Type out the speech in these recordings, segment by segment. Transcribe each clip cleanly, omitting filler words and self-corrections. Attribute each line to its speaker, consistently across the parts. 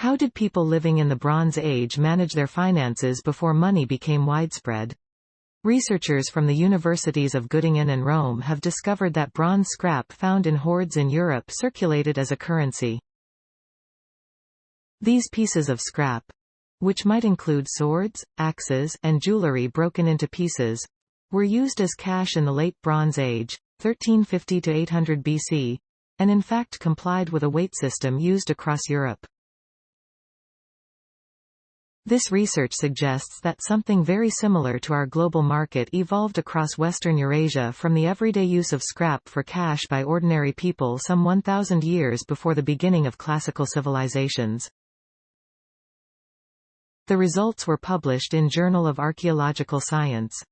Speaker 1: How did people living in the Bronze Age manage their finances before money became widespread? Researchers from the universities of Göttingen and Rome have discovered that bronze scrap found in hoards in Europe circulated as a currency. These pieces of scrap, which might include swords, axes, and jewellery broken into pieces, were used as cash in the Late Bronze Age, 1350 to 800 BC, and in fact complied with a weight system used across Europe. This research suggests that something very similar to our global market evolved across Western Eurasia from the everyday use of scrap for cash by ordinary people some 1,000 years before the beginning of classical civilizations. The results were published in Journal of Archaeological Science.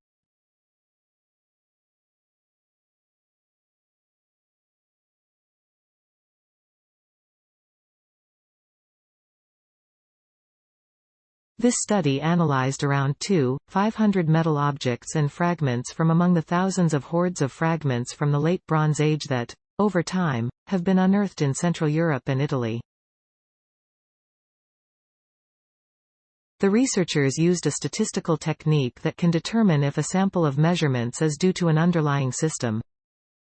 Speaker 1: This study analyzed around 500 metal objects and fragments from among the thousands of hoards of fragments from the Late Bronze Age that, over time, have been unearthed in Central Europe and Italy. The researchers used a statistical technique that can determine if a sample of measurements is due to an underlying system.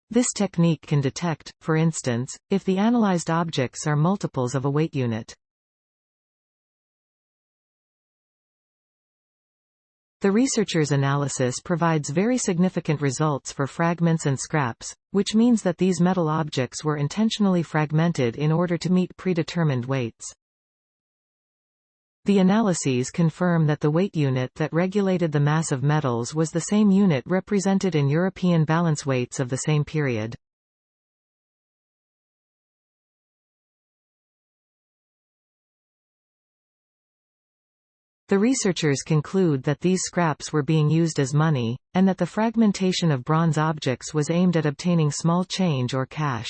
Speaker 1: This technique can detect, for instance, if the analyzed objects are multiples of a weight unit. The researchers' analysis provides very significant results for fragments and scraps, which means that these metal objects were intentionally fragmented in order to meet predetermined weights. The analyses confirm that the weight unit that regulated the mass of metals was the same unit represented in European balance weights of the same period. The researchers conclude that these scraps were being used as money, and that the fragmentation of bronze objects was aimed at obtaining small change or cash.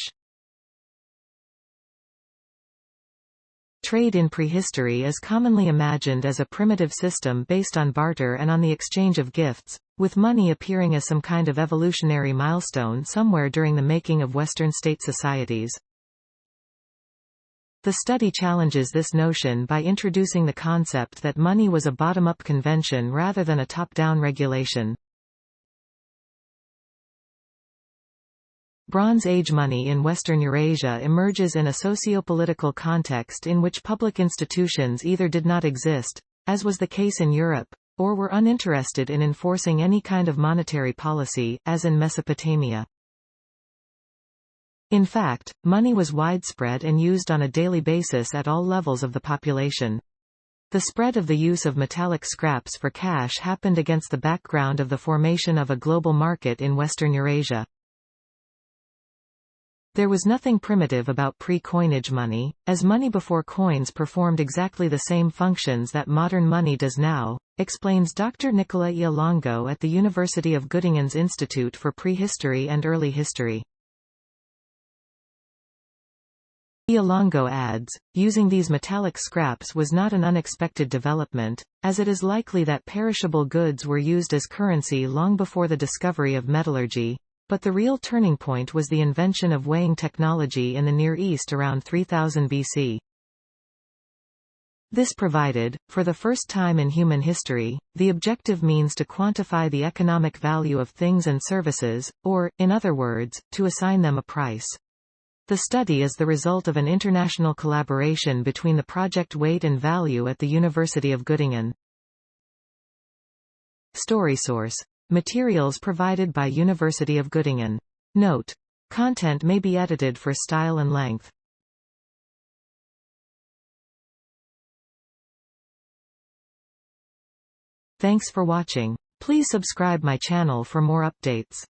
Speaker 1: Trade in prehistory is commonly imagined as a primitive system based on barter and on the exchange of gifts, with money appearing as some kind of evolutionary milestone somewhere during the making of Western state societies. The study challenges this notion by introducing the concept that money was a bottom-up convention rather than a top-down regulation. Bronze Age money in Western Eurasia emerges in a socio-political context in which public institutions either did not exist, as was the case in Europe, or were uninterested in enforcing any kind of monetary policy, as in Mesopotamia. In fact, money was widespread and used on a daily basis at all levels of the population. The spread of the use of metallic scraps for cash happened against the background of the formation of a global market in Western Eurasia. There was nothing primitive about pre-coinage money, as money before coins performed exactly the same functions that modern money does now, explains Dr. Nicola Ialongo at the University of Göttingen's Institute for Prehistory and Early History. Ialongo adds, using these metallic scraps was not an unexpected development, as it is likely that perishable goods were used as currency long before the discovery of metallurgy, but the real turning point was the invention of weighing technology in the Near East around 3000 BC. This provided, for the first time in human history, the objective means to quantify the economic value of things and services, or, in other words, to assign them a price. The study is the result of an international collaboration between the project Weight and Value at the University of Göttingen. Story source. Materials provided by University of Göttingen. Note. Content may be edited for style and length. Thanks for watching. Please subscribe my channel for more updates.